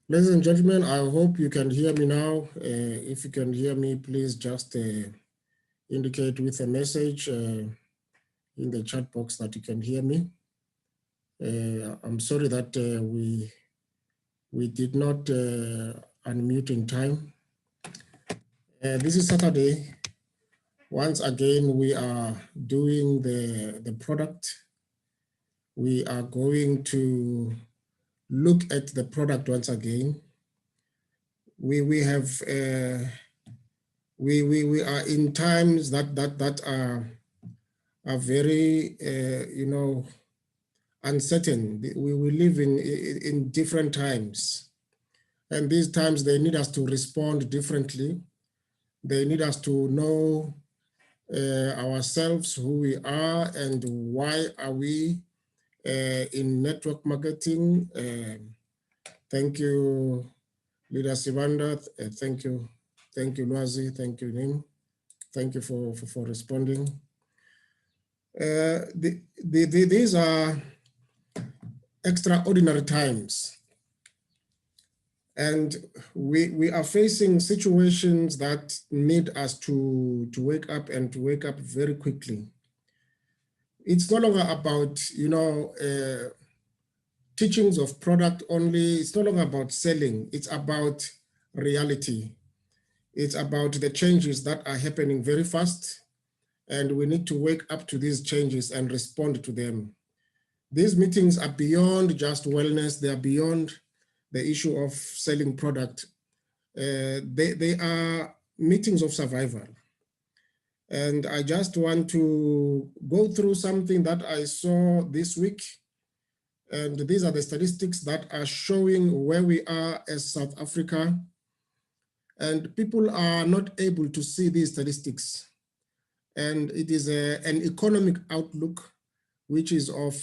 Ladies and gentlemen, I hope you can hear me now. If you can hear me, please just indicate with a message in the chat box that you can hear me. I'm sorry that we did not unmute in time. This is Saturday. Once again, we are doing the product. We are going to look at the product once again. We are in times that are very uncertain. We live in different times, and these times they need us to respond differently. They need us to know ourselves, who we are, and why are we in network marketing. Thank you, Leader Sivanda. Thank you, Lwazi. Thank you, Nim. Thank you for responding. These are extraordinary times, and we are facing situations that need us to wake up, and to wake up very quickly. It's no longer about teachings of product only. It's no longer about selling. It's about reality. It's about the changes that are happening very fast, and we need to wake up to these changes and respond to them. These meetings are beyond just wellness. They are beyond the issue of selling product. They are meetings of survival. And I just want to go through something that I saw this week. And these are the statistics that are showing where we are as South Africa. And people are not able to see these statistics. And it is an economic outlook, which is of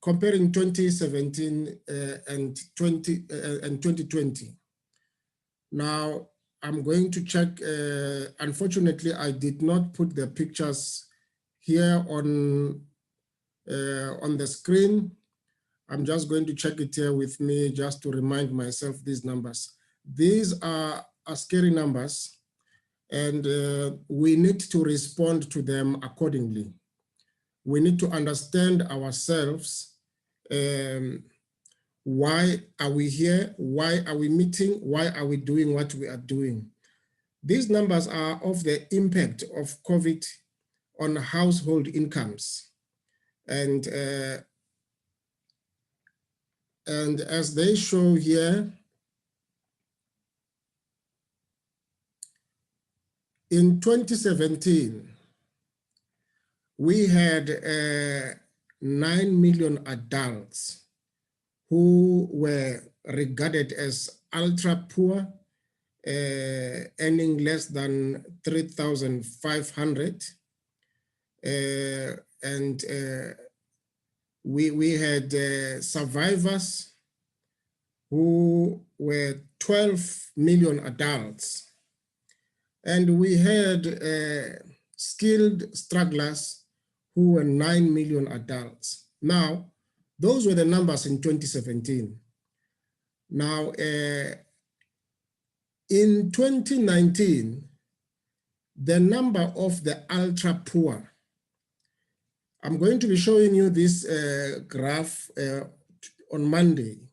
comparing 2017 and 2020. Now, I'm going to check. Unfortunately, I did not put the pictures here on the screen. I'm just going to check it here with me just to remind myself these numbers. These are scary numbers, and we need to respond to them accordingly. We need to understand ourselves. Why are we here? Why are we meeting? Why are we doing what we are doing? These numbers are of the impact of COVID on household incomes. And as they show here, in 2017, we had 9 million adults who were regarded as ultra poor, earning less than 3,500. And we had survivors who were 12 million adults. And we had skilled strugglers who were 9 million adults. Now, those were the numbers in 2017. Now, in 2019, the number of the ultra poor, I'm going to be showing you this graph on Monday.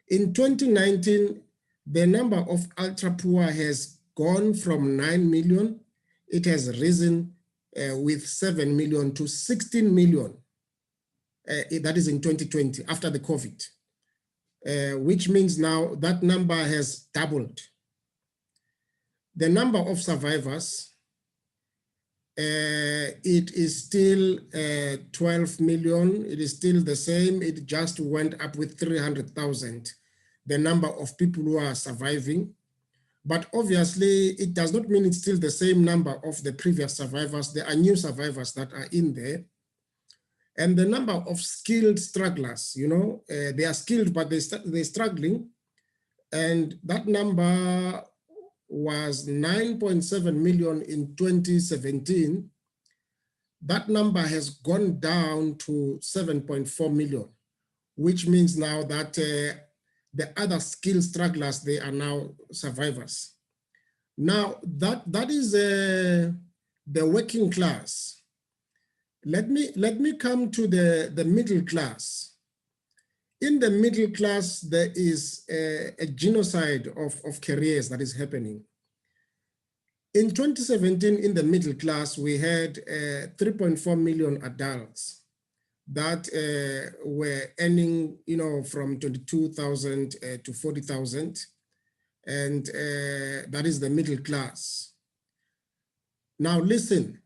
In 2019, the number of ultra poor has gone from 9 million. It has risen with 7 million to 16 million. That is in 2020, after the COVID, which means now that number has doubled. The number of survivors, it is still 12 million. It is still the same. It just went up with 300,000, the number of people who are surviving. But obviously, it does not mean it's still the same number of the previous survivors. There are new survivors that are in there. And the number of skilled strugglers, they are skilled, but they're struggling. And that number was 9.7 million in 2017. That number has gone down to 7.4 million, which means now that the other skill strugglers, they are now survivors. Now, that is the working class. Let me come to the middle class. In the middle class, there is a genocide of careers that is happening. In 2017, in the middle class, we had 3.4 million adults that were earning, from 22,000 to 40,000, and that is the middle class. Now listen,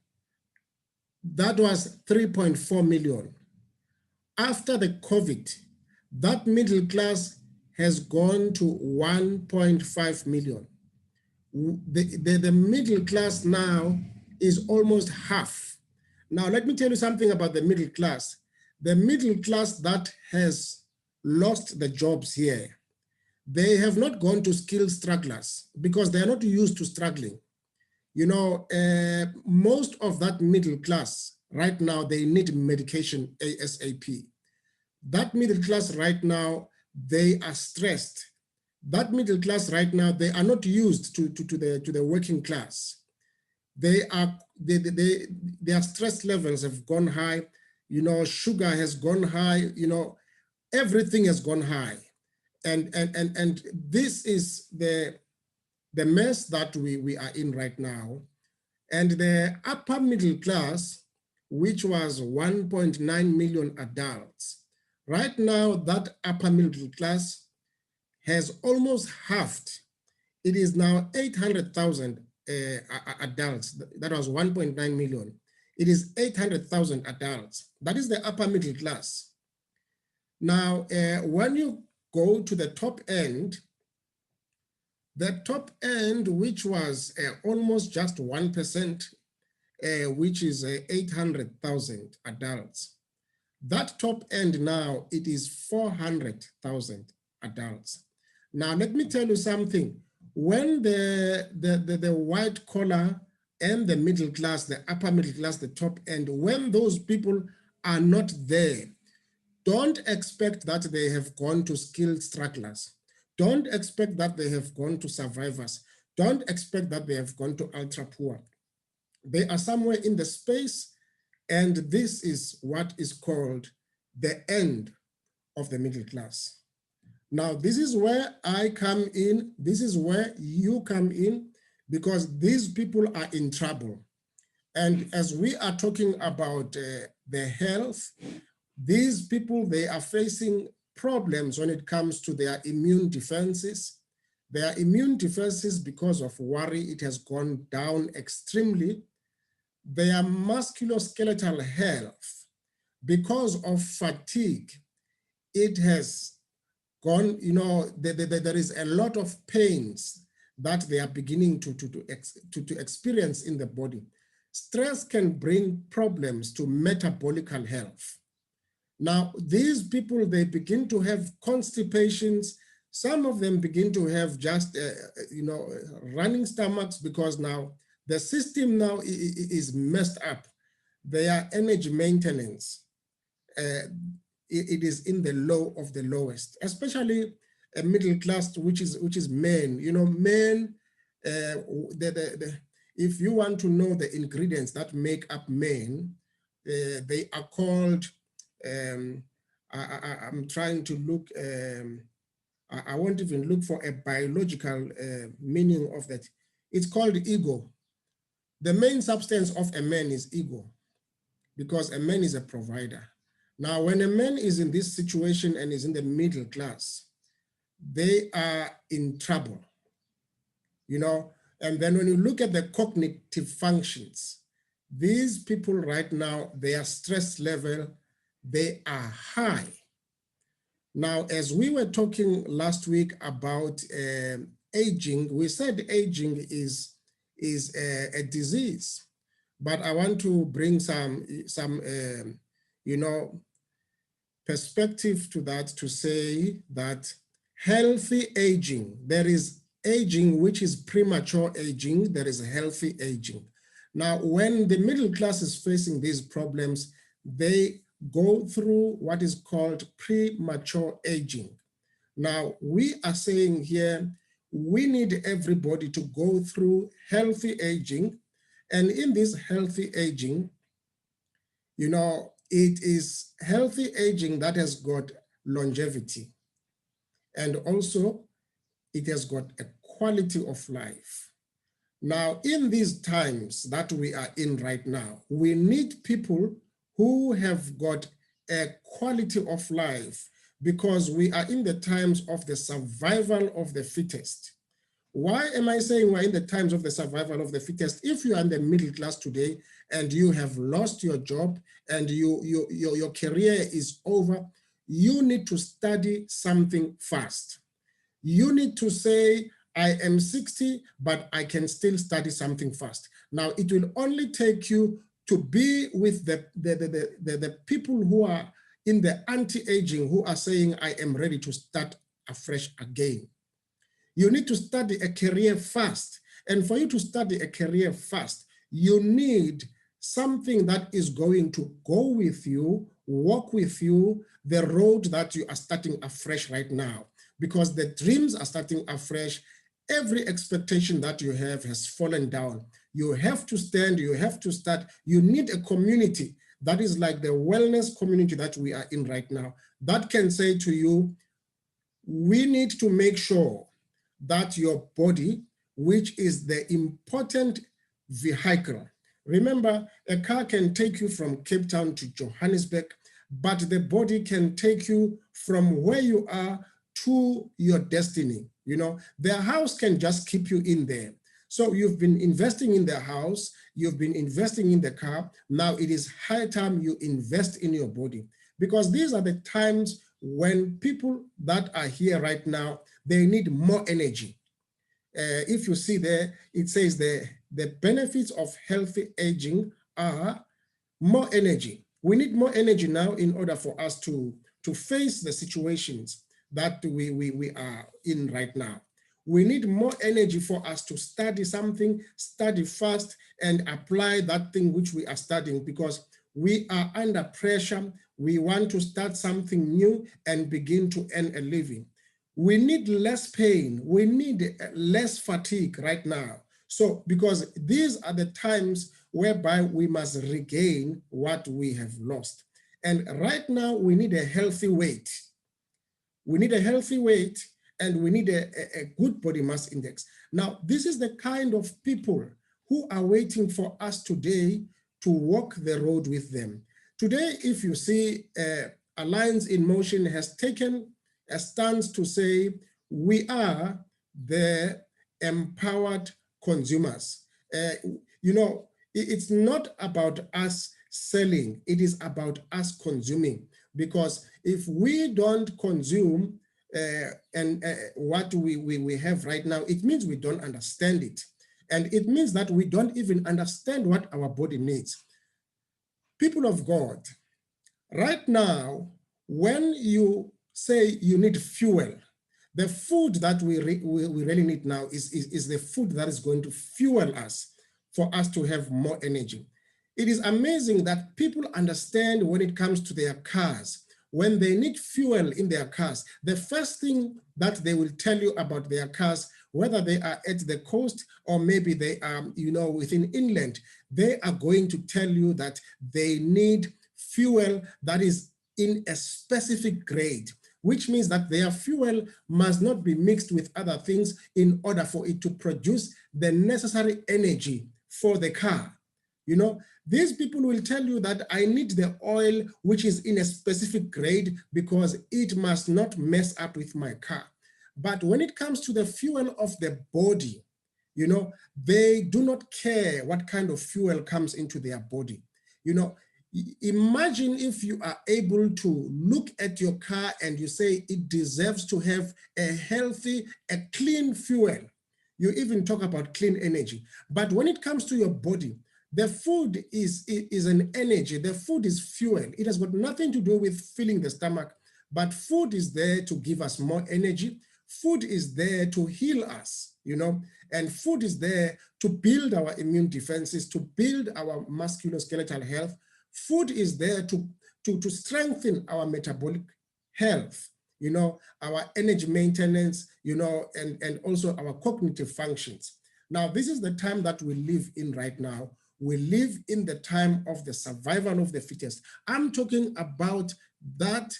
that was 3.4 million. After the COVID, that middle class has gone to 1.5 million. The middle class now is almost half. Now, let me tell you something about the middle class. The middle class that has lost the jobs here, they have not gone to skill strugglers because they are not used to struggling. Most of that middle class right now, they need medication ASAP. That middle class right now, they are stressed. That middle class right now, they are not used to the working class. Their stress levels have gone high. Sugar has gone high. Everything has gone high, and this is the mess that we are in right now. And the upper middle class, which was 1.9 million adults, right now that upper middle class has almost halved. It is now 800,000 adults. That was 1.9 million. It is 800,000 adults. That is the upper middle class. Now, when you go to the top end, which was almost just 1%, which is 800,000 adults. That top end now, it is 400,000 adults. Now, let me tell you something. When the white collar and the middle class, the upper middle class, the top end, when those people are not there, don't expect that they have gone to skilled strugglers. Don't expect that they have gone to survivors. Don't expect that they have gone to ultra poor. They are somewhere in the space, and this is what is called the end of the middle class. Now, this is where I come in. This is where you come in, because these people are in trouble. And as we are talking about their health, these people, they are facing problems when it comes to their immune defenses. Their immune defenses, because of worry, it has gone down extremely. Their musculoskeletal health, because of fatigue, it has gone, there is a lot of pains that they are beginning to experience in the body. Stress can bring problems to metabolic health. Now, these people, they begin to have constipations. Some of them begin to have just, running stomachs, because now the system now is messed up. Their energy maintenance, it is in the low of the lowest, especially a middle class, which is men. Men, if you want to know the ingredients that make up men, they are called, I'm trying to look, I won't even look for a biological meaning of that. It's called ego. The main substance of a man is ego, because a man is a provider. Now, when a man is in this situation and is in the middle class, they are in trouble, and then when you look at the cognitive functions, these people right now, their stress level, they are high. Now, as we were talking last week about aging, we said aging is a disease, but I want to bring some perspective to that, to say that healthy aging, there is aging which is premature aging, there is healthy aging. Now, when the middle class is facing these problems, they go through what is called premature aging. Now, we are saying here, we need everybody to go through healthy aging. And in this healthy aging, you know, it is healthy aging that has got longevity. And also, it has got a quality of life. Now, in these times that we are in right now, we need people who have got a quality of life, because we are in the times of the survival of the fittest. Why am I saying we're in the times of the survival of the fittest? If you are in the middle class today and you have lost your job and your career is over, you need to study something fast. You need to say, I am 60, but I can still study something fast. Now, it will only take you to be with the people who are in the anti-aging, who are saying, I am ready to start afresh again. You need to study a career fast. And for you to study a career fast, you need something that is going to go with you, walk with you, the road that you are starting afresh right now. Because the dreams are starting afresh. Every expectation that you have has fallen down. You have to stand, you have to start. You need a community that is like the wellness community that we are in right now, that can say to you, we need to make sure that your body, which is the important vehicle. Remember, a car can take you from Cape Town to Johannesburg, but the body can take you from where you are to your destiny. You know, the house can just keep you in there. So you've been investing in the house, you've been investing in the car. Now it is high time you invest in your body, because these are the times when people that are here right now, they need more energy. If you see there, it says the benefits of healthy aging are more energy. We need more energy now in order for us to face the situations that we are in right now. We need more energy for us to study something, study fast, and apply that thing which we are studying, because we are under pressure. We want to start something new and begin to earn a living. We need less pain. We need less fatigue right now. So, because these are the times whereby we must regain what we have lost. And right now, we need a healthy weight. We need a healthy weight, and we need a good body mass index. Now, this is the kind of people who are waiting for us today to walk the road with them. Today, if you see, Alliance in Motion has taken a stance to say, we are the empowered consumers. You know, it's not about us selling, it is about us consuming. Because if we don't consume what we have right now, it means we don't understand it. And it means that we don't even understand what our body needs. People of God, right now, when you say you need fuel, the food that we really need now is the food that is going to fuel us for us to have more energy. It is amazing that people understand when it comes to their cars. When they need fuel in their cars, the first thing that they will tell you about their cars, whether they are at the coast or maybe they are, you know, within inland, they are going to tell you that they need fuel that is in a specific grade, which means that their fuel must not be mixed with other things in order for it to produce the necessary energy for the car. You know, these people will tell you that I need the oil which is in a specific grade because it must not mess up with my car. But when it comes to the fuel of the body, you know, they do not care what kind of fuel comes into their body. You know, imagine if you are able to look at your car and you say it deserves to have a healthy, a clean fuel. You even talk about clean energy. But when it comes to your body, the food is an energy. The food is fuel. It has got nothing to do with filling the stomach, but food is there to give us more energy. Food is there to heal us, you know, and food is there to build our immune defenses, to build our musculoskeletal health. Food is there to strengthen our metabolic health. you know, our energy maintenance, you know, and also our cognitive functions. Now, this is the time that we live in right now. We live in the time of the survival of the fittest. I'm talking about that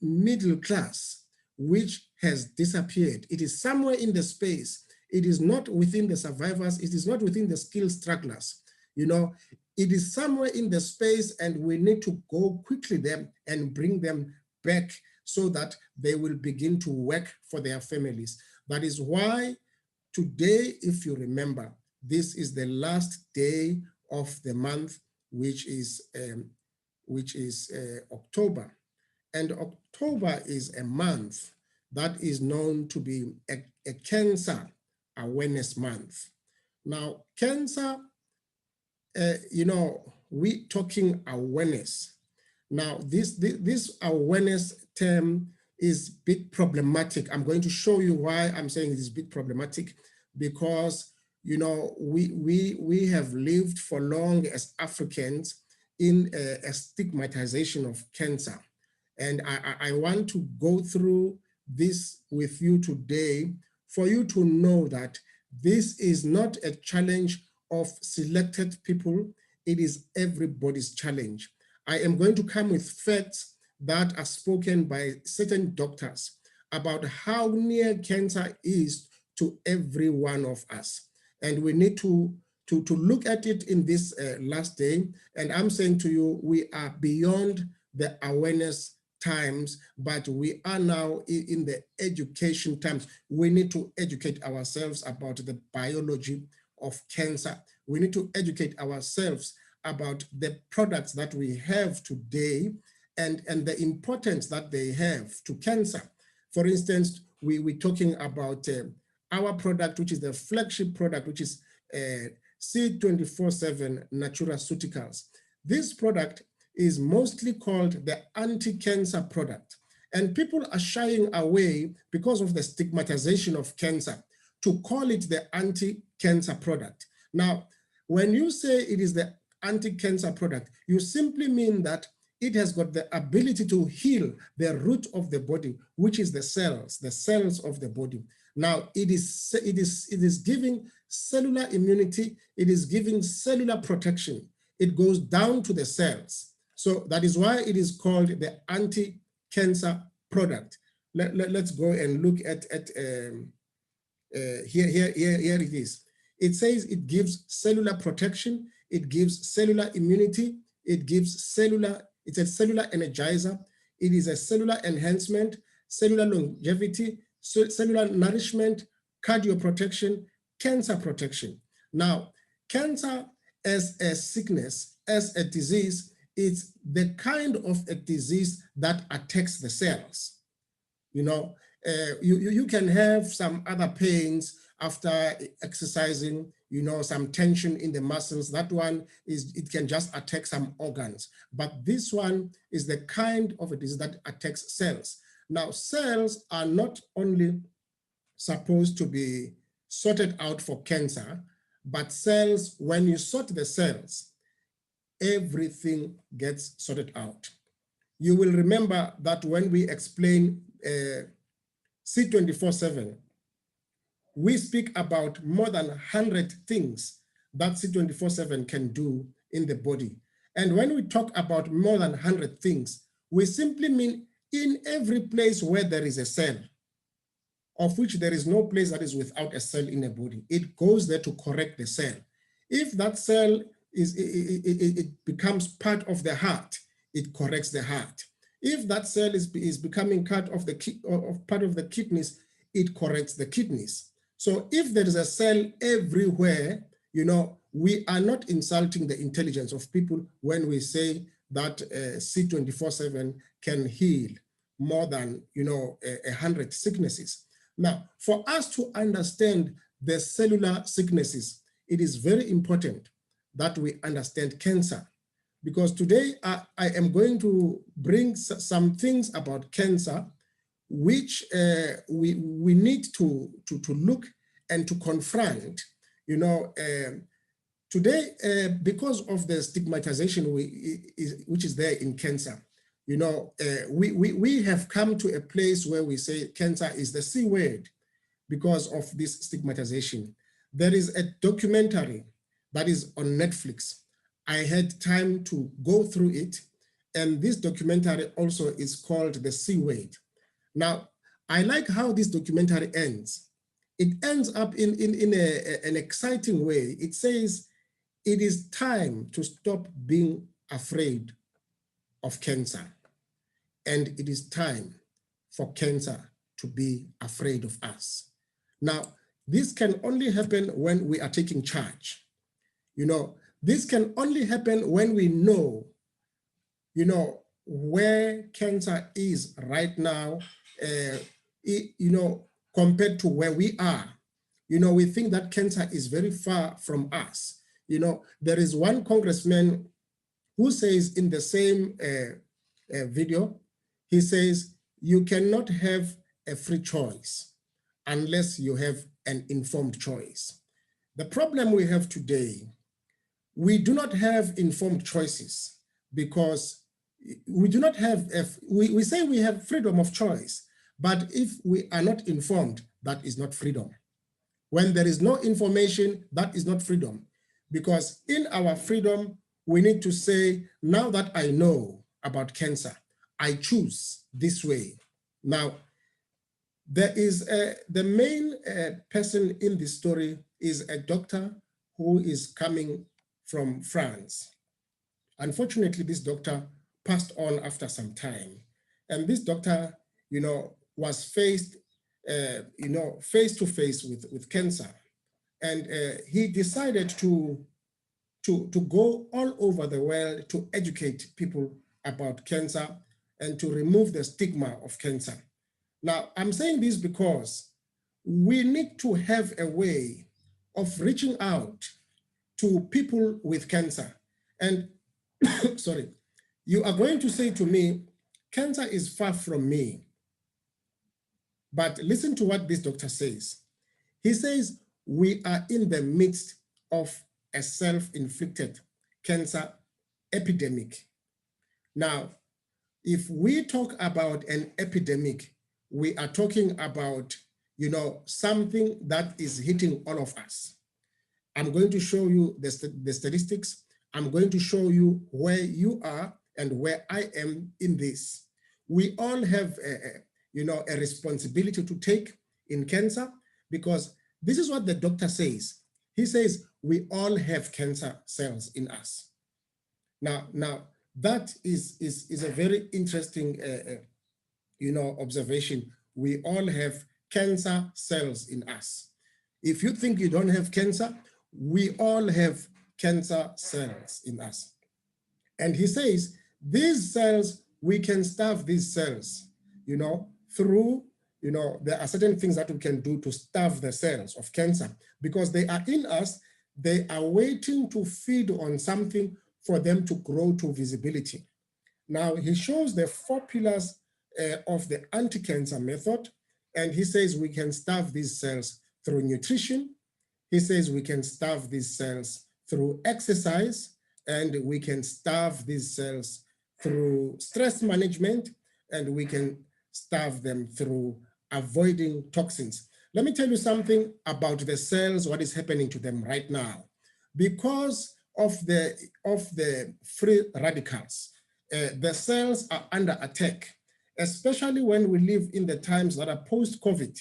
middle class, which has disappeared. It is somewhere in the space. It is not within the survivors. It is not within the skilled strugglers. You know, it is somewhere in the space, and we need to go quickly there and bring them back so that they will begin to work for their families. That is why today, if you remember, this is the last day of the month, which is October. And October is a month that is known to be a cancer awareness month. Now, cancer, you know, we talking awareness. Now, this awareness term is a bit problematic. I'm going to show you why I'm saying it is a bit problematic, because, you know, we have lived for long as Africans in a stigmatization of cancer. And I want to go through this with you today for you to know that this is not a challenge of selected people. It is everybody's challenge. I am going to come with facts that are spoken by certain doctors about how near cancer is to every one of us. And we need to look at it in this last day. And I'm saying to you, we are beyond the awareness times, but we are now in the education times. We need to educate ourselves about the biology of cancer. We need to educate ourselves about the products that we have today and the importance that they have to cancer. For instance, we're talking about our product, which is the flagship product, which is C247 Naturaceuticals. This product is mostly called the anti-cancer product. And people are shying away because of the stigmatization of cancer to call it the anti-cancer product. Now, when you say it is the anti-cancer product, you simply mean that it has got the ability to heal the root of the body, which is the cells of the body. Now, it is giving cellular immunity, it is giving cellular protection. It goes down to the cells. So that is why it is called the anti-cancer product. Let's go and look at here it is. It says it gives cellular protection, it gives cellular immunity, it gives it's a cellular energizer, it is a cellular enhancement, cellular longevity, cellular nourishment, cardio protection, cancer protection. Now, cancer as a sickness, as a disease, it's the kind of a disease that attacks the cells. You know, you can have some other pains after exercising, you know, some tension in the muscles. That one it can just attack some organs. But this one is the kind of a disease that attacks cells. Now, cells are not only supposed to be sorted out for cancer, but cells, when you sort the cells, everything gets sorted out. You will remember that when we explain C247, we speak about more than 100 things that C247 can do in the body. And when we talk about more than 100 things, we simply mean in every place where there is a cell, of which there is no place that is without a cell in a body. It goes there to correct the cell. If that cell it becomes part of the heart, it corrects the heart. If that cell is becoming part of the kidneys, it corrects the kidneys. So if there is a cell everywhere, you know, we are not insulting the intelligence of people when we say that C247 can heal more than, you know, 100 sicknesses. Now, for us to understand the cellular sicknesses, it is very important that we understand cancer. Because today I am going to bring some things about cancer which we need to look and to confront. You know, today, because of the stigmatization which is there in cancer, we have come to a place where we say cancer is the C word because of this stigmatization. There is a documentary that is on Netflix. I had time to go through it, and this documentary also is called The C Word. Now, I like how this documentary ends. It ends up in an exciting way. It says, it is time to stop being afraid of cancer, and it is time for cancer to be afraid of us. Now, this can only happen when we are taking charge. This can only happen when we know, where cancer is right now, compared to where we are. We think that cancer is very far from us. There is one congressman who says in the same video, he says, you cannot have a free choice unless you have an informed choice. The problem we have today, we do not have informed choices because we do not have, we say we have freedom of choice, but if we are not informed, that is not freedom. When there is no information, that is not freedom. Because in our freedom, we need to say, now that I know about cancer, I choose this way. Now, there is the main person in this story is a doctor who is coming from France. Unfortunately, this doctor passed on after some time. And this doctor, was faced, face to face with cancer. And he decided to go all over the world to educate people about cancer and to remove the stigma of cancer. Now, I'm saying this because we need to have a way of reaching out to people with cancer. And sorry, you are going to say to me, cancer is far from me. But listen to what this doctor says. He says, we are in the midst of a self-inflicted cancer epidemic. Now, if we talk about an epidemic, we are talking about, something that is hitting all of us. I'm going to show you the statistics. I'm going to show you where you are and where I am in this. We all have a responsibility to take in cancer, because this is what the doctor says. He says, we all have cancer cells in us. Now that is a very interesting observation. We all have cancer cells in us. If you think you don't have cancer, we all have cancer cells in us. And he says, these cells, we can starve these cells, through, there are certain things that we can do to starve the cells of cancer, because they are in us, they are waiting to feed on something for them to grow to visibility. Now, he shows the 4 pillars of the anti-cancer method, and he says we can starve these cells through nutrition. He says we can starve these cells through exercise, and we can starve these cells through stress management, and we can starve them through avoiding toxins. Let me tell you something about the cells, what is happening to them right now. Because of the free radicals, the cells are under attack, especially when we live in the times that are post-COVID.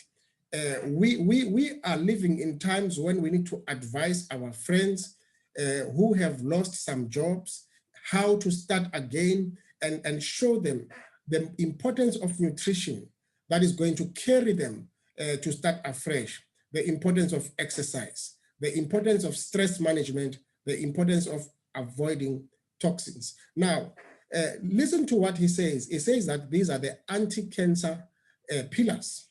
We are living in times when we need to advise our friends who have lost some jobs how to start again, and show them the importance of nutrition that is going to carry them to start afresh, the importance of exercise, the importance of stress management, the importance of avoiding toxins. Now, listen to what he says. He says that these are the anti-cancer pillars,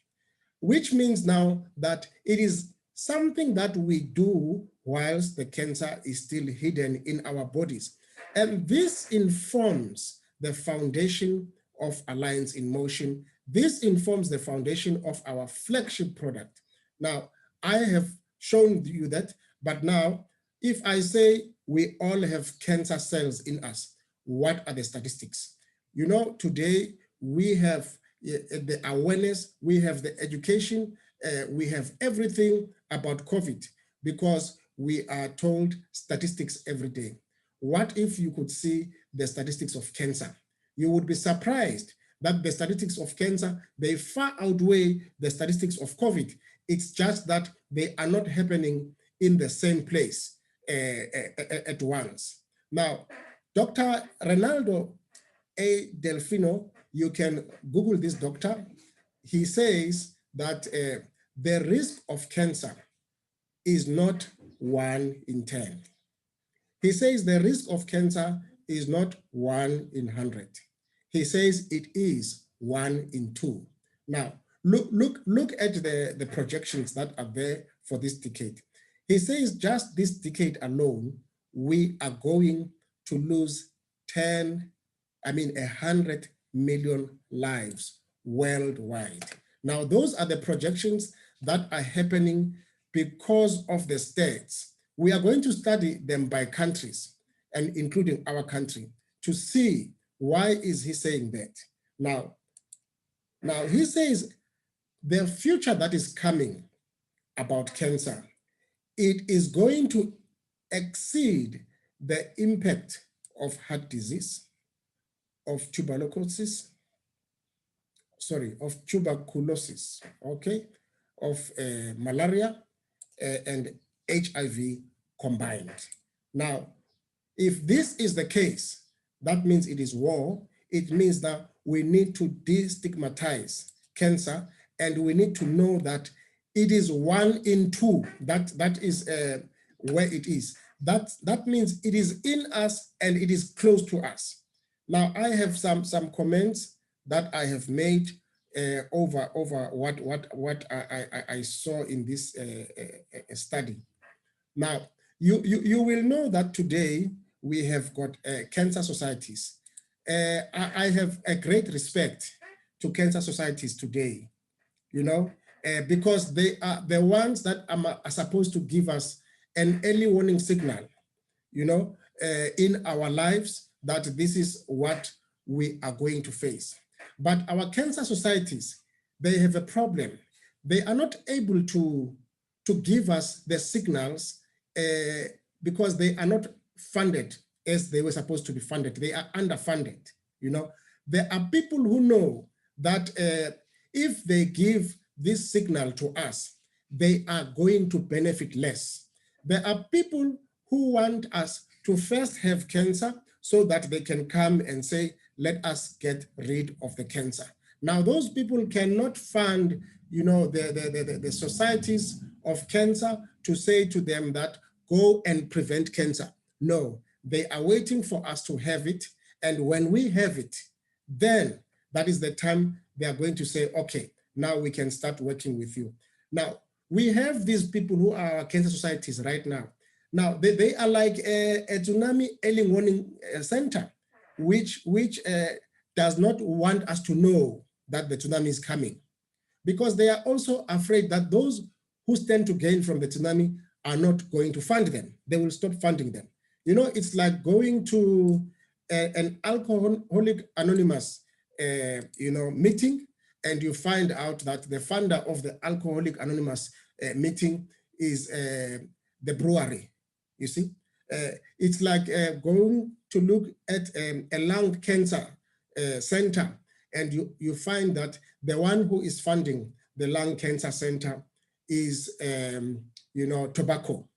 which means now that it is something that we do whilst the cancer is still hidden in our bodies. And this informs the foundation of Alliance in Motion. This informs the foundation of our flagship product. Now, I have shown you that, but now, if I say we all have cancer cells in us, what are the statistics? You know, today we have the awareness, we have the education, we have everything about COVID because we are told statistics every day. What if you could see the statistics of cancer? You would be surprised that the statistics of cancer, they far outweigh the statistics of COVID. It's just that they are not happening in the same place at once. Now, Dr. Ronaldo A. Delfino, you can Google this doctor. He says that the risk of cancer is not 1 in 10. He says the risk of cancer is not 1 in 100. He says it is 1 in 2. Now, look at the projections that are there for this decade. He says just this decade alone, we are going to lose 100 million lives worldwide. Now, those are the projections that are happening because of the states. We are going to study them by countries and including our country to see why is he saying that. Now he says the future that is coming about cancer, it is going to exceed the impact of heart disease, of tuberculosis, okay, of malaria and HIV combined. Now, if this is the case, that means it is war. It means that we need to destigmatize cancer, and we need to know that it is 1 in 2. That is where it is. That means it is in us and it is close to us. Now, I have some comments that I have made over what I saw in this study. Now, you will know that today we have got cancer societies. I have a great respect to cancer societies today, you know, because they are the ones that are supposed to give us an early warning signal, you know, in our lives that this is what we are going to face. But our cancer societies, they have a problem. They are not able to give us the signals because they are not funded as they were supposed to be funded. They are underfunded, you know. There are people who know that if they give this signal to us, they are going to benefit less. There are people who want us to first have cancer so that they can come and say, let us get rid of the cancer. Now, those people cannot fund, you know, the societies of cancer to say to them that go and prevent cancer. No, they are waiting for us to have it. And when we have it, then that is the time they are going to say, okay, now we can start working with you. Now, we have these people who are cancer societies right now. Now, they are like a tsunami early warning center, which does not want us to know that the tsunami is coming, because they are also afraid that those who stand to gain from the tsunami are not going to fund them. They will stop funding them. You know, it's like going to an Alcoholic Anonymous you know, meeting, and you find out that the funder of the Alcoholic Anonymous meeting is the brewery. You see, it's like going to look at a lung cancer center, and you find that the one who is funding the lung cancer center is, you know, tobacco.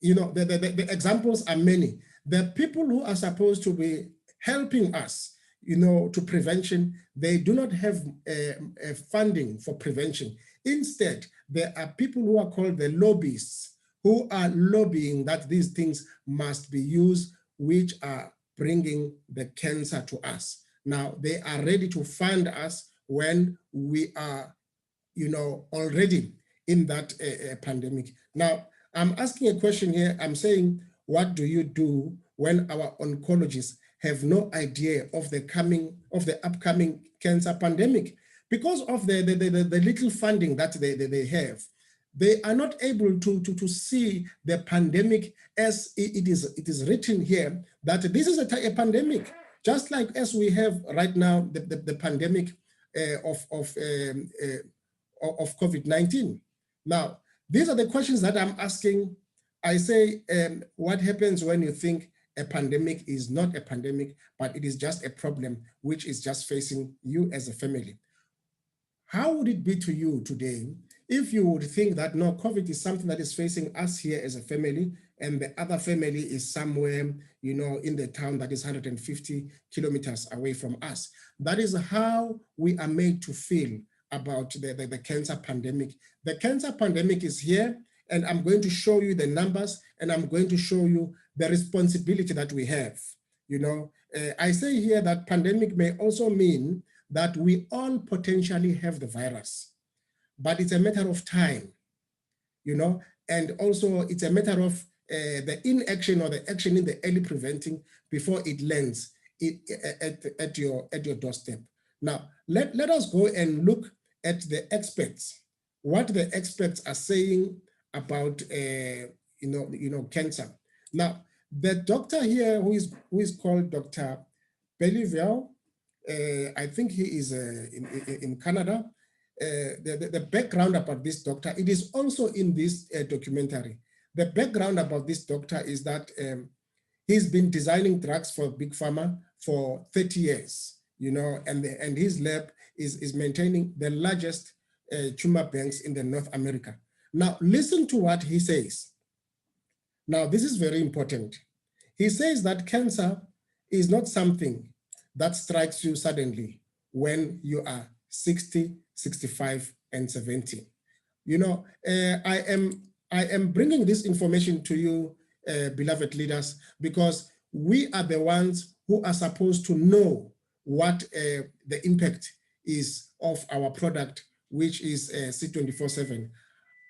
You know, the examples are many. The people who are supposed to be helping us, you know, to prevention, they do not have funding for prevention. Instead, there are people who are called the lobbyists, who are lobbying that these things must be used, which are bringing the cancer to us. Now, they are ready to fund us when we are, you know, already in that pandemic. Now, I'm asking a question here. I'm saying, what do you do when our oncologists have no idea of the upcoming cancer pandemic? Because of the little funding that they have, they are not able to see the pandemic as it is written here, that this is a pandemic. just like as we have right now the pandemic of COVID-19. Now, these are the questions that I'm asking. I say, what happens when you think a pandemic is not a pandemic, but it is just a problem which is just facing you as a family? How would it be to you today if you would think that no, COVID is something that is facing us here as a family, and the other family is somewhere, in the town that is 150 kilometers away from us? That is how we are made to feel about the cancer pandemic. The cancer pandemic is here, and I'm going to show you the numbers, and I'm going to show you the responsibility that we have. I say here that pandemic may also mean that we all potentially have the virus, but it's a matter of time, and also it's a matter of the inaction or the action in the early preventing before it lands at your doorstep. Now, let us go and look at the experts, what the experts are saying about cancer. Now, the doctor here who is called Dr. Belliveau, I think he is in Canada. The background about this doctor, it is also in this documentary. The background about this doctor is that he's been designing drugs for Big Pharma for 30 years, and his lab is maintaining the largest tumor banks in the North America. Now, listen to what he says. Now, this is very important. He says that cancer is not something that strikes you suddenly when you are 60, 65, and 70. I am bringing this information to you, beloved leaders, because we are the ones who are supposed to know what the impact is of our product, which is C247.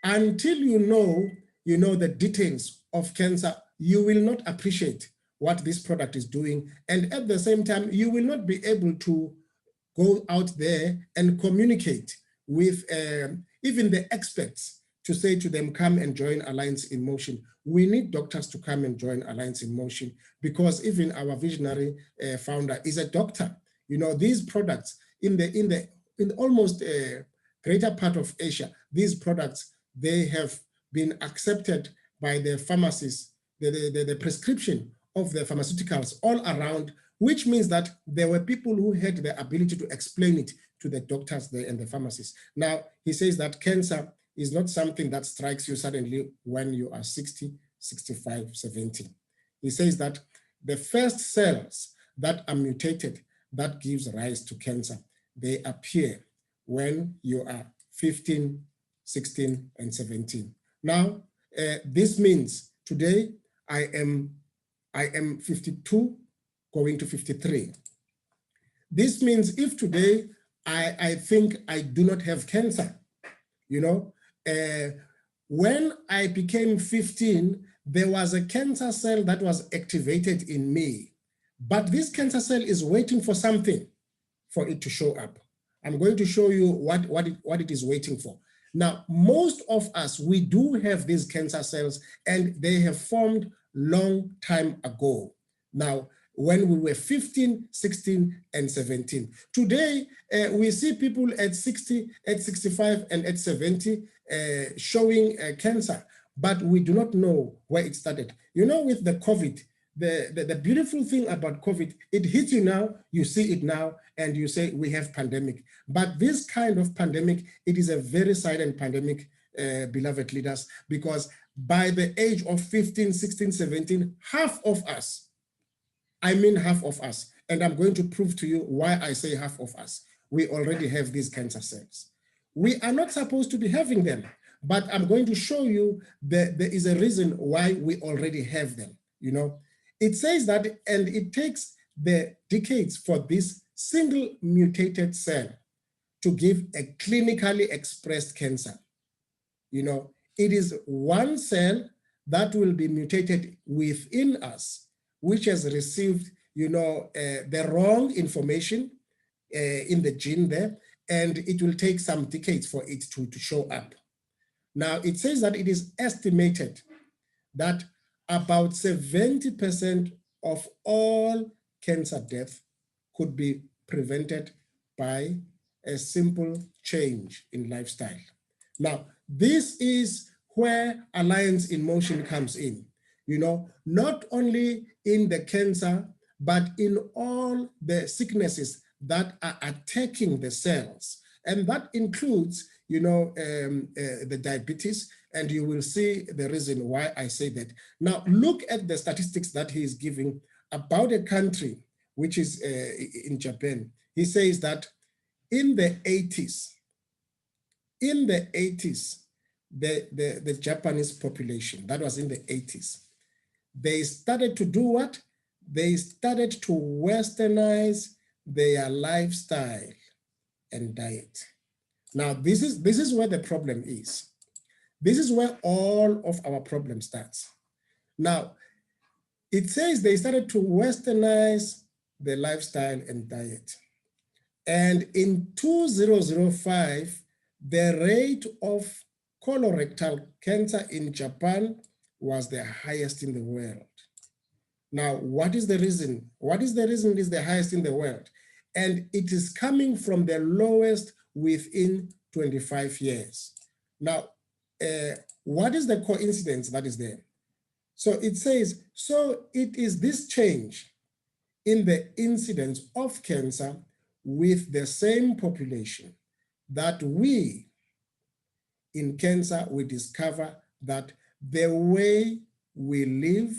Until you know the details of cancer, you will not appreciate what this product is doing. And at the same time, you will not be able to go out there and communicate with even the experts to say to them, come and join Alliance in Motion. We need doctors to come and join Alliance in Motion, because even our visionary founder is a doctor. These products in almost greater part of Asia, these products, they have been accepted by the pharmacists, the prescription of the pharmaceuticals all around, which means that there were people who had the ability to explain it to the doctors there and the pharmacists. Now, he says that cancer is not something that strikes you suddenly when you are 60, 65, 70. He says that the first cells that are mutated that gives rise to cancer, they appear when you are 15, 16, and 17. Now, this means today I am 52, going to 53. This means if today I think I do not have cancer, when I became 15, there was a cancer cell that was activated in me, but this cancer cell is waiting for something for it to show up. I'm going to show you what it is waiting for. Now, most of us, we do have these cancer cells, and they have formed long time ago. Now, when we were 15, 16, and 17. Today, we see people at 60, at 65, and at 70 showing cancer, but we do not know where it started. With the COVID, the beautiful thing about COVID, it hits you now, you see it now, and you say, we have pandemic. But this kind of pandemic, it is a very silent pandemic, beloved leaders, because by the age of 15, 16, 17, half of us, I mean half of us, and I'm going to prove to you why I say half of us, we already have these cancer cells. We are not supposed to be having them, but I'm going to show you that there is a reason why we already have them. It says that, and it takes the decades for this single mutated cell to give a clinically expressed cancer. It is one cell that will be mutated within us, which has received, the wrong information in the gene there, and it will take some decades for it to show up. Now, it says that it is estimated that about 70% of all cancer death could be prevented by a simple change in lifestyle. Now, this is where Alliance in Motion comes in, you know, not only in the cancer, but in all the sicknesses that are attacking the cells. And that includes, you know, the diabetes, and you will see the reason why I say that. Now, look at the statistics that he is giving about a country, which is in Japan. He says that in the 80s, the Japanese population, that was in the 80s, they started to do what? They started to westernize their lifestyle and diet. Now, this is where the problem is. This is where all of our problem starts. Now, it says they started to westernize the lifestyle and diet. And in 2005, the rate of colorectal cancer in Japan was the highest in the world. Now, what is the reason? What is the reason it is the highest in the world? And it is coming from the lowest within 25 years. Now, what is the coincidence that is there? So it says, so it is this change in the incidence of cancer with the same population that we, in cancer, we discover that the way we live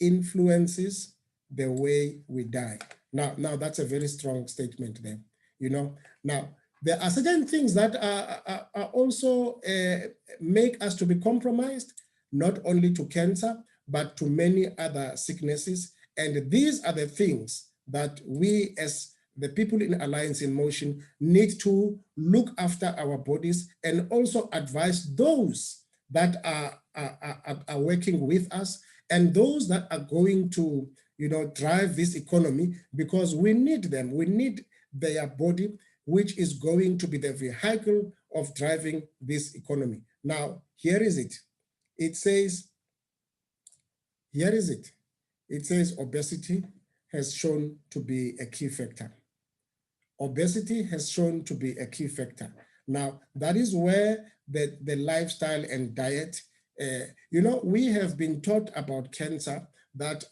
influences the way we die. Now that's a very strong statement there, you know. Now, there are certain things that are also make us to be compromised, not only to cancer, but to many other sicknesses. And these are the things that we as the people in Alliance in Motion need to look after our bodies and also advise those that are working with us and those that are going to, you know, drive this economy, because we need them. We need their body, which is going to be the vehicle of driving this economy. Now, here is it. It says, here is it. It says obesity has shown to be a key factor. Obesity has shown to be a key factor. Now, that is where the lifestyle and diet, you know, we have been taught about cancer that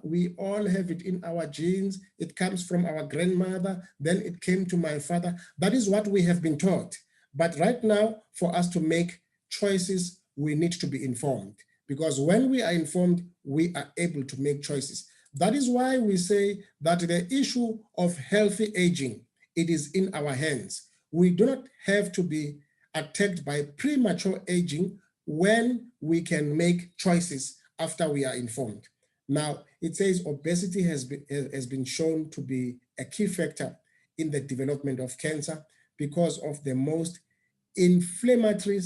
we all have it in our genes. It comes from our grandmother, then it came to my father. That is what we have been taught. But right now, for us to make choices, we need to be informed, because when we are informed, we are able to make choices. That is why we say that the issue of healthy aging, it is in our hands. We do not have to be attacked by premature aging when we can make choices after we are informed. Now, it says obesity has been shown to be a key factor in the development of cancer because of the most inflammatory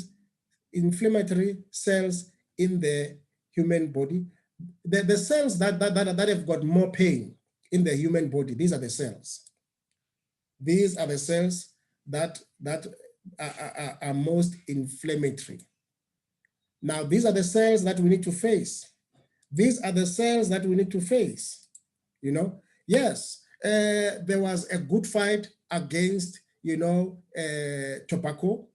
cells in the human body. The cells that have got more pain in the human body, these are the cells. These are the cells that are most inflammatory. Now, these are the cells that we need to face. These are the cells that we need to face, you know. Yes, there was a good fight against, you know, tobacco,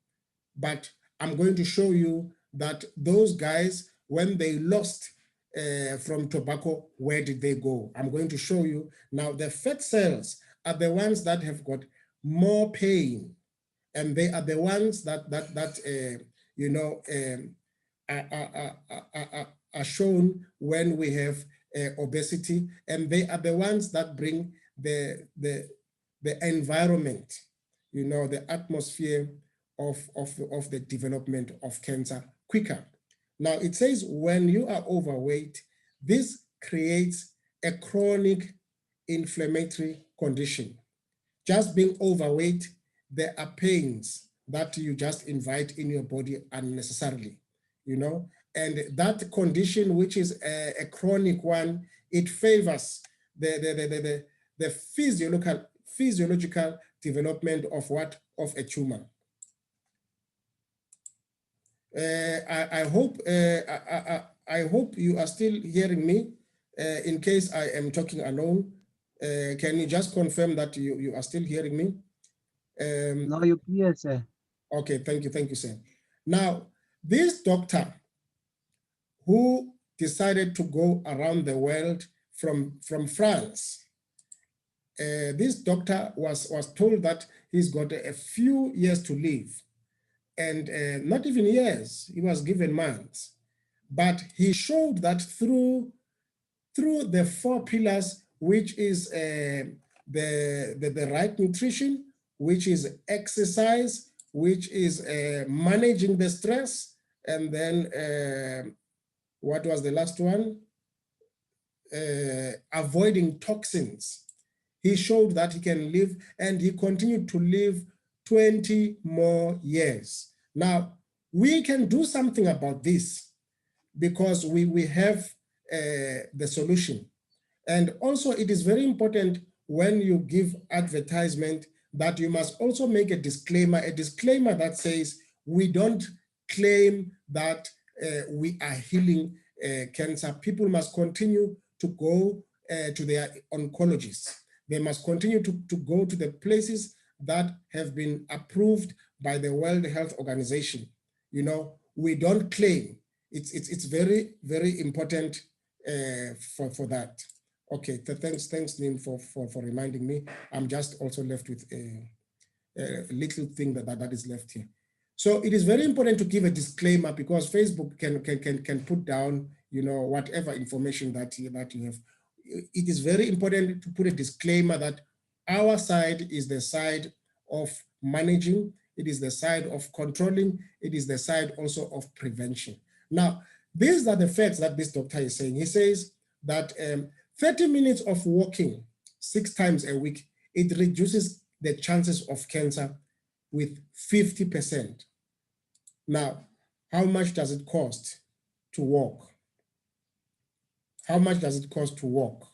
but I'm going to show you that those guys, when they lost from tobacco, where did they go? I'm going to show you. Now, the fat cells are the ones that have got more pain, and they are the ones that you know, are shown when we have obesity, and they are the ones that bring the environment, you know, the atmosphere of the development of cancer quicker. Now, it says when you are overweight, this creates a chronic inflammatory condition. Just being overweight, there are pains that you just invite in your body unnecessarily, you know, and that condition, which is a chronic one, it favors the physiological development of what? Of a tumor. I hope you are still hearing me in case I am talking alone. Can you just confirm that you are still hearing me? Now you clear, sir. Okay, thank you, sir. Now, this doctor who decided to go around the world from France, this doctor was told that he's got a few years to live, and not even years, he was given months. But he showed that through the four pillars, which is the right nutrition, which is exercise, which is managing the stress, and then what was the last one? Avoiding toxins. He showed that he can live, and he continued to live 20 more years. Now, we can do something about this because we have the solution. And also, it is very important when you give advertisement that you must also make a disclaimer that says we don't claim that we are healing cancer. People must continue to go to their oncologists. They must continue to go to the places that have been approved by the World Health Organization. You know, we don't claim. It's very, very important for that. Okay, thanks, Nim, for reminding me. I'm just also left with a little thing that is left here. So it is very important to give a disclaimer because Facebook can put down, you know, whatever information that you have. It is very important to put a disclaimer that our side is the side of managing, it is the side of controlling, it is the side also of prevention. Now, these are the facts that this doctor is saying. He says that 30 minutes of walking 6 times a week, it reduces the chances of cancer with 50%. Now, how much does it cost to walk? How much does it cost to walk?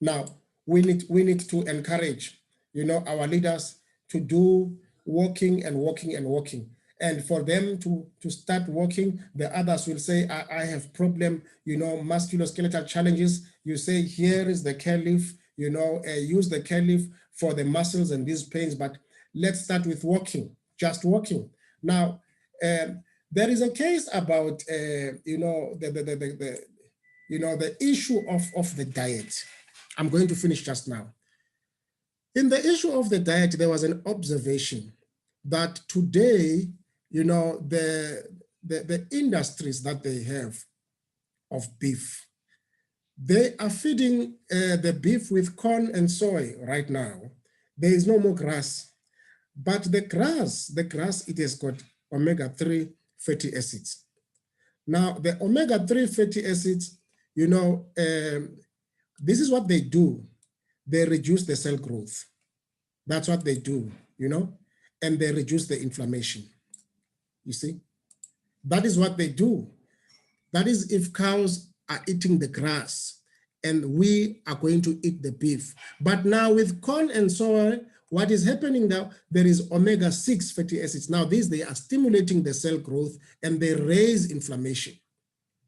Now, we need to encourage, you know, our leaders to do walking and walking and walking. And for them to start walking, the others will say, I have problem, you know, musculoskeletal challenges. You say, here is the CARELEAF, you know, use the CARELEAF for the muscles and these pains, but let's start with walking, just walking. Now, there is a case about, you know, the issue of the diet. I'm going to finish just now. In the issue of the diet, there was an observation that today, you know, the industries that they have of beef, they are feeding the beef with corn and soy right now. There is no more grass. But the grass, it has got omega-3 fatty acids. Now, the omega-3 fatty acids, you know, this is what they do. They reduce the cell growth. That's what they do, you know, and they reduce the inflammation. You see, that is what they do. That is if cows are eating the grass and we are going to eat the beef. But now with corn and soy, what is happening now, there is omega-6 fatty acids. Now these, they are stimulating the cell growth and they raise inflammation.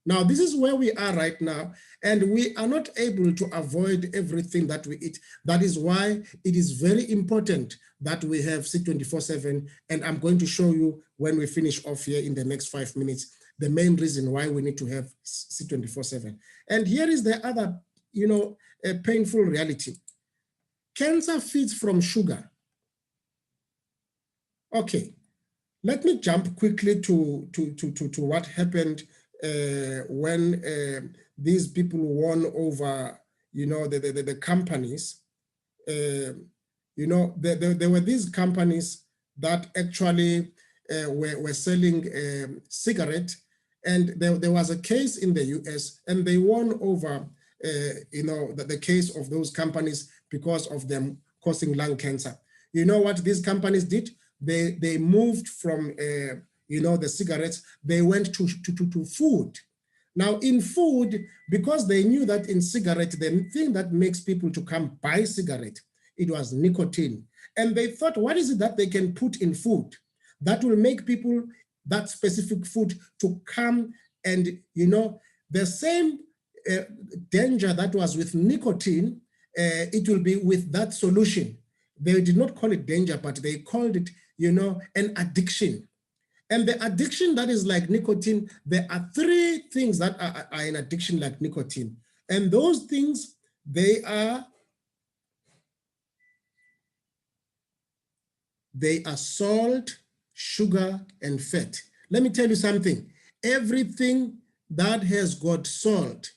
Now, this is where we are right now, and we are not able to avoid everything that we eat. That is why it is very important that we have C247, and I'm going to show you when we finish off here in the next 5 minutes, the main reason why we need to have C247. And here is the other, you know, a painful reality. Cancer feeds from sugar. Okay, let me jump quickly to what happened when these people won over, you know, the companies. You know, there were these companies that actually were selling cigarette, and there was a case in the US, and they won over, you know, the case of those companies because of them causing lung cancer. You know what these companies did? They moved from you know, the cigarettes, they went to food. Now in food, because they knew that in cigarette, the thing that makes people to come buy cigarette, it was nicotine. And they thought, what is it that they can put in food that will make people, that specific food, to come and, you know, the same danger that was with nicotine it will be with that solution. They did not call it danger, but they called it, you know, an addiction. And the addiction that is like nicotine, there are three things that are an addiction like nicotine. And those things, they are salt, sugar, and fat. Let me tell you something. Everything that has got salt,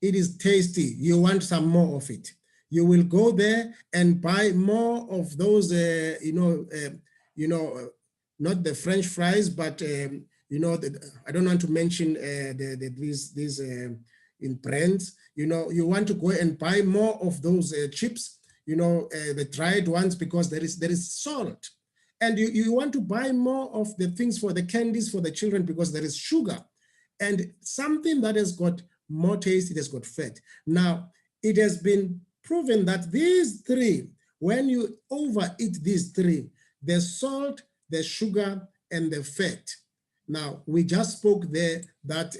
it is tasty. You want some more of it. You will go there and buy more of those, not the French fries, but I don't want to mention these in brands. You want to go and buy more of those chips, the dried ones, because there is salt. And you want to buy more of the things for the candies for the children because there is sugar. And something that has got more taste, it has got fat. Now, it has been proven that these three, when you overeat these three, the salt, the sugar, and the fat. Now, we just spoke there that,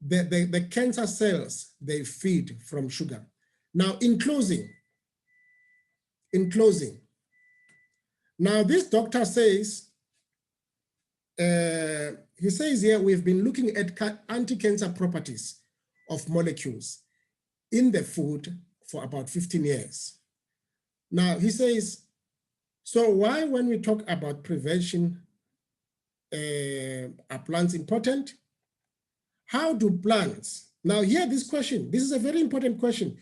the cancer cells, they feed from sugar. Now, in closing, now this doctor says, he says here, we've been looking at anti-cancer properties of molecules in the food for about 15 years. Now, he says, so why, when we talk about prevention, are plants important? How do plants, now here this question, this is a very important question.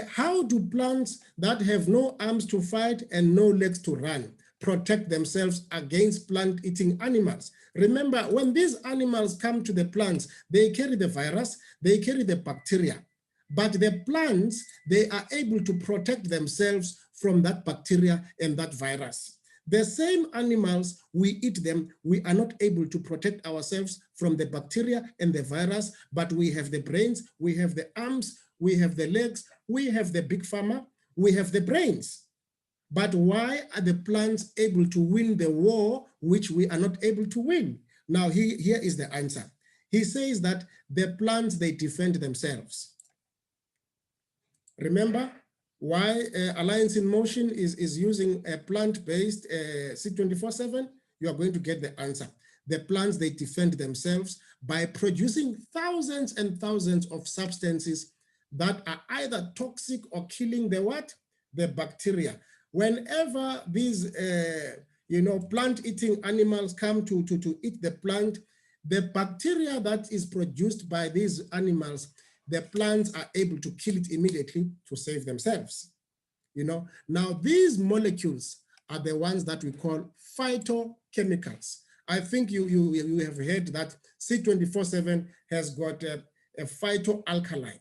How do plants that have no arms to fight and no legs to run protect themselves against plant-eating animals? Remember, when these animals come to the plants, they carry the virus, they carry the bacteria, but the plants, they are able to protect themselves from that bacteria and that virus. The same animals, we eat them, we are not able to protect ourselves from the bacteria and the virus, but we have the brains, we have the arms, we have the legs, we have the big pharma, we have the brains. But why are the plants able to win the war which we are not able to win? Now, here is the answer. He says that the plants, they defend themselves. Remember why Alliance in Motion is using a plant-based C247? You are going to get the answer. The plants, they defend themselves by producing thousands and thousands of substances that are either toxic or killing the what? The bacteria. Whenever these plant-eating animals come to eat the plant, the bacteria that is produced by these animals, the plants are able to kill it immediately to save themselves. Now these molecules are the ones that we call phytochemicals. I think you have heard that C247 has got a phytoalkaline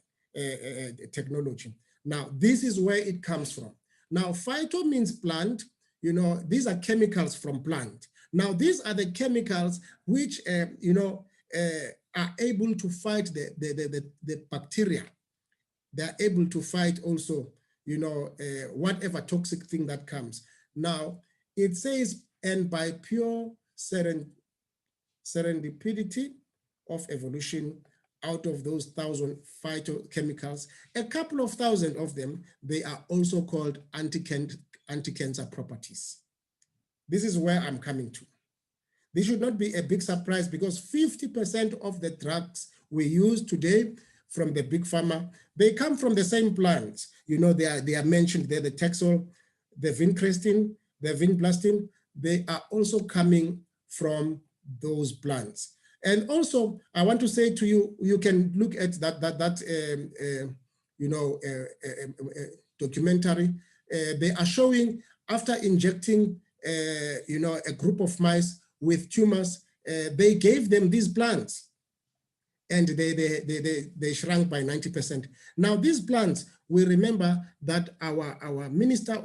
technology. Now, this is where it comes from. Now, phyto means plant. These are chemicals from plant. Now, these are the chemicals which, are able to fight the bacteria. They're able to fight also, whatever toxic thing that comes. Now, it says, and by pure serendipity of evolution, out of those 1,000 phytochemicals, a couple of thousand of them, they are also called anti-cancer properties. This is where I'm coming to. This should not be a big surprise because 50% of the drugs we use today from the big pharma, they come from the same plants. They are mentioned there, the Taxol, the vincrestin, the vinblastin, they are also coming from those plants. And also, I want to say to you, you can look at that documentary. They are showing after injecting, a group of mice with tumors, they gave them these plants, and they shrunk by 90%. Now these plants, we remember that our minister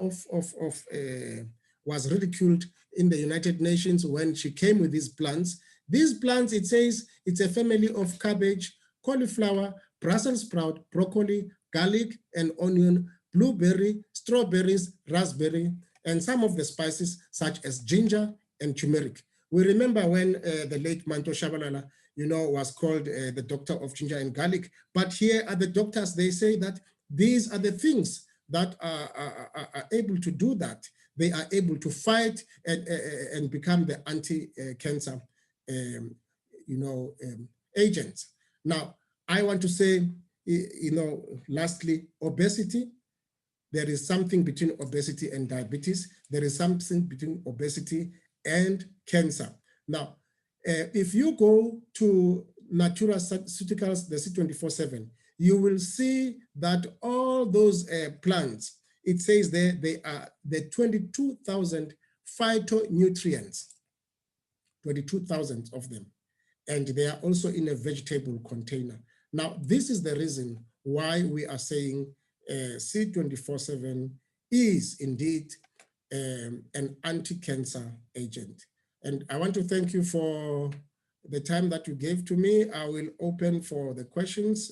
was ridiculed in the United Nations when she came with these plants. These plants, it says, it's a family of cabbage, cauliflower, Brussels sprout, broccoli, garlic, and onion, blueberry, strawberries, raspberry, and some of the spices such as ginger and turmeric. We remember when the late Manto Shabalala, was called the doctor of ginger and garlic. But here are the doctors, they say that these are the things that are able to do that. They are able to fight and become the anti-cancer agents. Now, I want to say, lastly, obesity. There is something between obesity and diabetes. There is something between obesity and cancer. Now, if you go to Naturaceuticals, the C247, you will see that all those plants, it says there, they are the 22,000 phytonutrients, 22,000 of them. And they are also in a vegetable container. Now, this is the reason why we are saying C247 is indeed an anti-cancer agent. And I want to thank you for the time that you gave to me. I will open for the questions,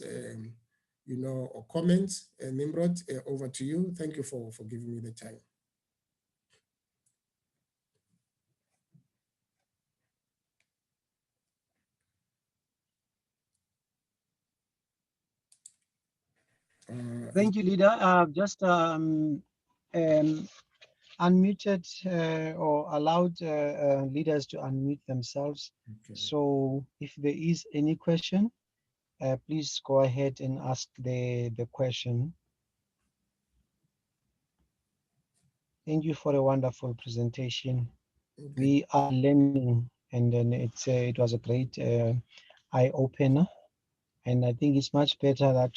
or comments. Nimrod, over to you. Thank you for giving me the time. Thank you, leader. Just unmuted or allowed leaders to unmute themselves. Okay. So if there is any question, please go ahead and ask the question. Thank you for a wonderful presentation. Okay. We are learning, and then it was a great eye-opener. And I think it's much better that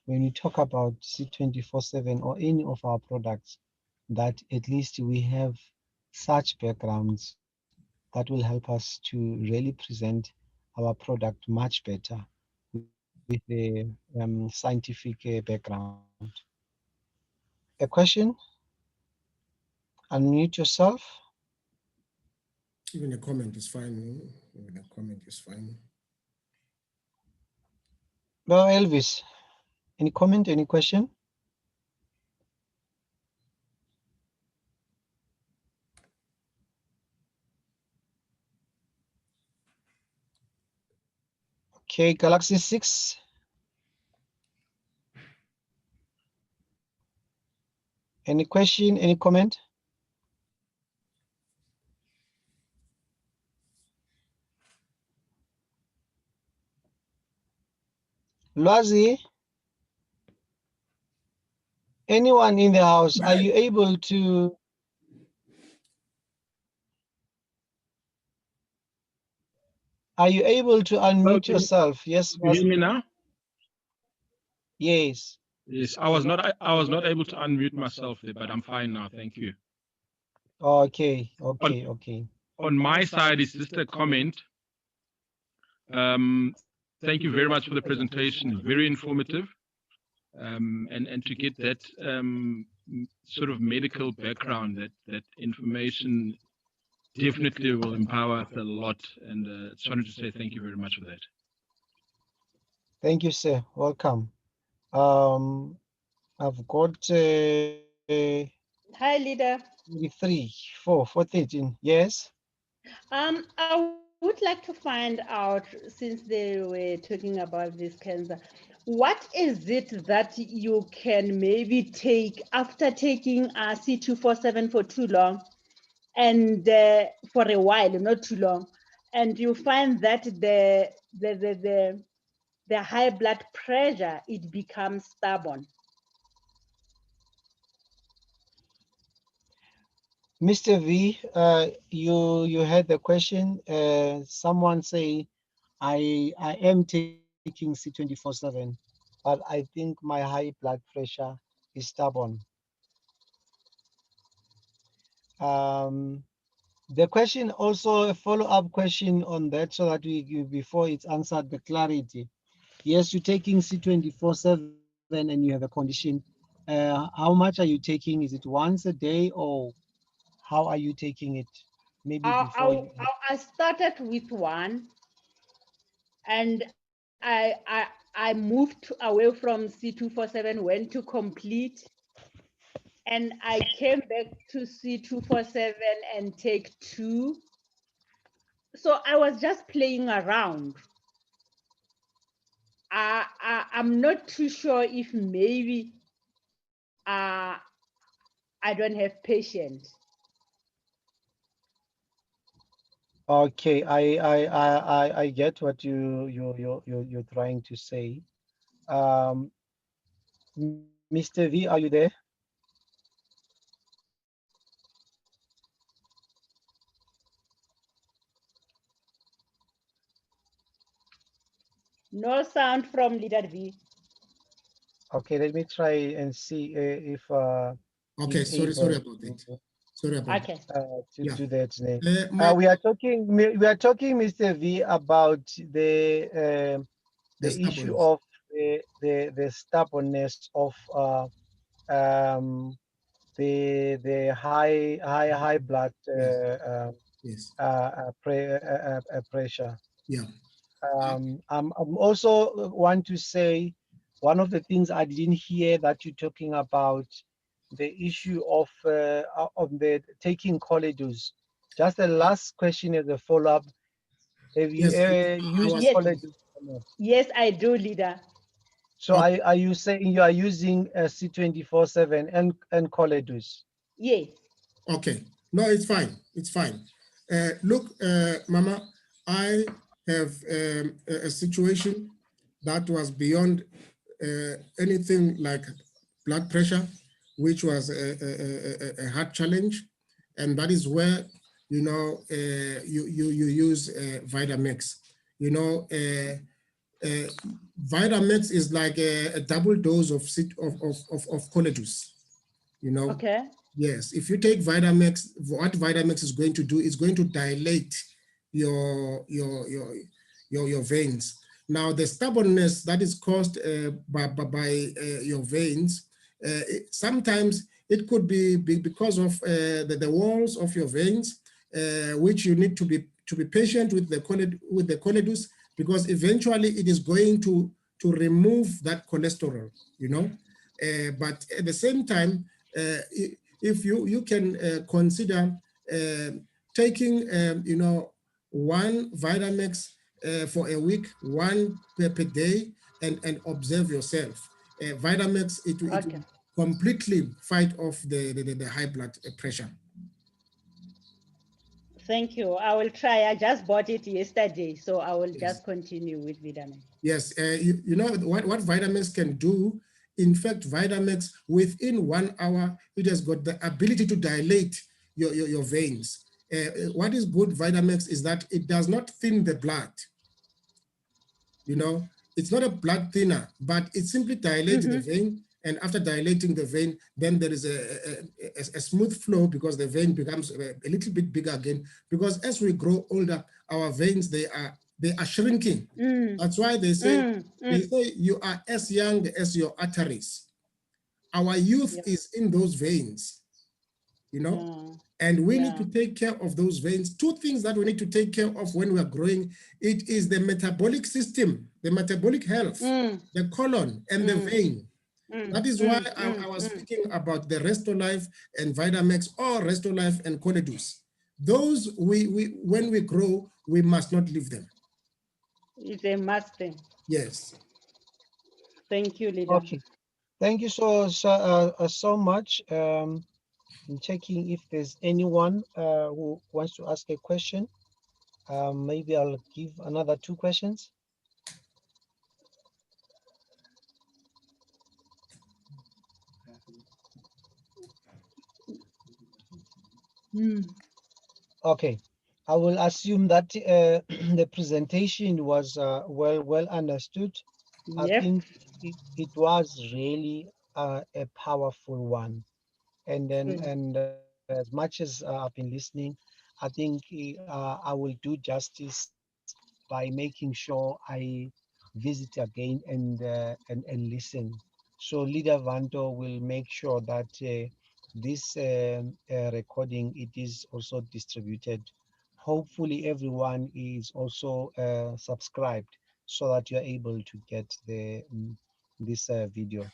when we talk about C247 or any of our products, that at least we have such backgrounds that will help us to really present our product much better with the scientific background. A question? Unmute yourself. Even a comment is fine. Even a comment is fine. Well, Elvis, any comment, any question? Okay, Galaxy 6. Any question, any comment? Lwazi, anyone in the house, are you able to unmute yourself? Yes. Can you hear me now? Yes. Yes, I was not able to unmute myself there, but I'm fine now. Thank you. Okay. On my side, it's just a comment. Thank you very much for the presentation. Very informative. And to get that sort of medical background, that information definitely will empower us a lot. And just wanted to say thank you very much for that. Thank you, sir. Welcome. I've got hi, leader. 3, 4, 13. Yes. I would like to find out, since they were talking about this cancer, what is it that you can maybe take after taking C247 for too long, and for a while, not too long, and you find that the high blood pressure, it becomes stubborn? Mr. V, you had the question. Someone say, I am taking C247, but I think my high blood pressure is stubborn. The question also, a follow-up question on that, so that before it's answered, the clarity. Yes, you're taking C247 and you have a condition. How much are you taking? Is it once a day, or how are you taking it? Maybe before I started with one, and I moved away from C247, went to complete, and I came back to C247 and take 2. So I was just playing around. I'm not too sure if maybe I don't have patience. Okay, I get what you're trying to say. Mr. V, are you there? No sound from Leader V. Okay, let me try and see if Okay, he's sorry able about that. Sorry about Okay. to Yeah. do that. My, We are talking, Mr. V, about the issue stubbornness. of the stubbornnness of um, the high blood Yes, yes, pressure. yeah. I'm also want to say one of the things I didn't hear that you're talking about the issue of the taking CHOLEDUZ. Just the last question as a follow-up. Have you Yes, I used was, Yes, CHOLEDUZ or not? yes, I do, Leader. So okay. are you saying you are using C247 and CHOLEDUZ? Yes. Okay. No, it's fine. It's fine. Look, Mama, I have a situation that was beyond anything like blood pressure, which was a hard challenge. And that is where, you know, you use Vitamix. You know, Vitamix is like a double dose of CHOLEDUZ, you know. Okay. Yes, if you take Vitamix, what Vitamix is going to do is going to dilate your your veins. Now, the stubbornness that is caused by your veins, sometimes it could be because of the walls of your veins, which you need to be patient with the CHOLEDUZ, because eventually it is going to remove that cholesterol, you know. But at the same time, if you can consider taking you know, one Vitamix for a week, one per day, and observe yourself. Vitamix, it will Okay. completely fight off the high blood pressure. Thank you. I will try. I just bought it yesterday, so I will Yes. just continue with vitamin. Yes, you know what Vitamix can do. In fact, Vitamix, within 1 hour, it has got the ability to dilate your veins. What is good Vitamix is that it does not thin the blood. You know, it's not a blood thinner, but it simply dilates the vein. And after dilating the vein, then there is a smooth flow, because the vein becomes a little bit bigger again. Because as we grow older, our veins, they are shrinking. That's why they say you are as young as your arteries. Our youth Yep. is in those veins, you know. Yeah. And we need Yeah. to take care of those veins. Two things that we need to take care of when we are growing, it is the metabolic system, the metabolic health, the colon, and the vein. That is why I was speaking about the RESTOLYF and Vitamix, or RESTOLYF and CHOLEDUZ. Those, when we grow, we must not leave them. It's a must thing. Yes. Thank you, leader. Okay, thank you so much. I'm checking if there's anyone who wants to ask a question. Maybe I'll give another 2 questions. Okay, I will assume that the presentation was well understood. I Yep. think it was really a powerful one. And then, and as much as I've been listening, I think I will do justice by making sure I visit again and listen. So Leader Vanto will make sure that this recording, it is also distributed. Hopefully everyone is also subscribed, so that you're able to get the this video.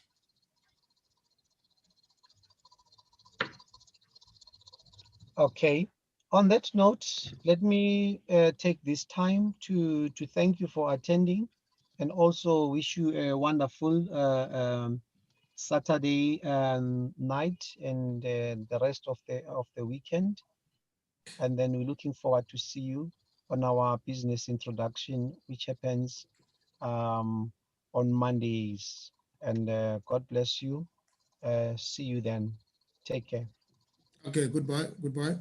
Okay. On that note, let me take this time to thank you for attending. and also wish you a wonderful Saturday night and the rest of the weekend. And then we're looking forward to see you on our business introduction, which happens on Mondays. And God bless you. See you then. Take care. Okay, goodbye. Goodbye.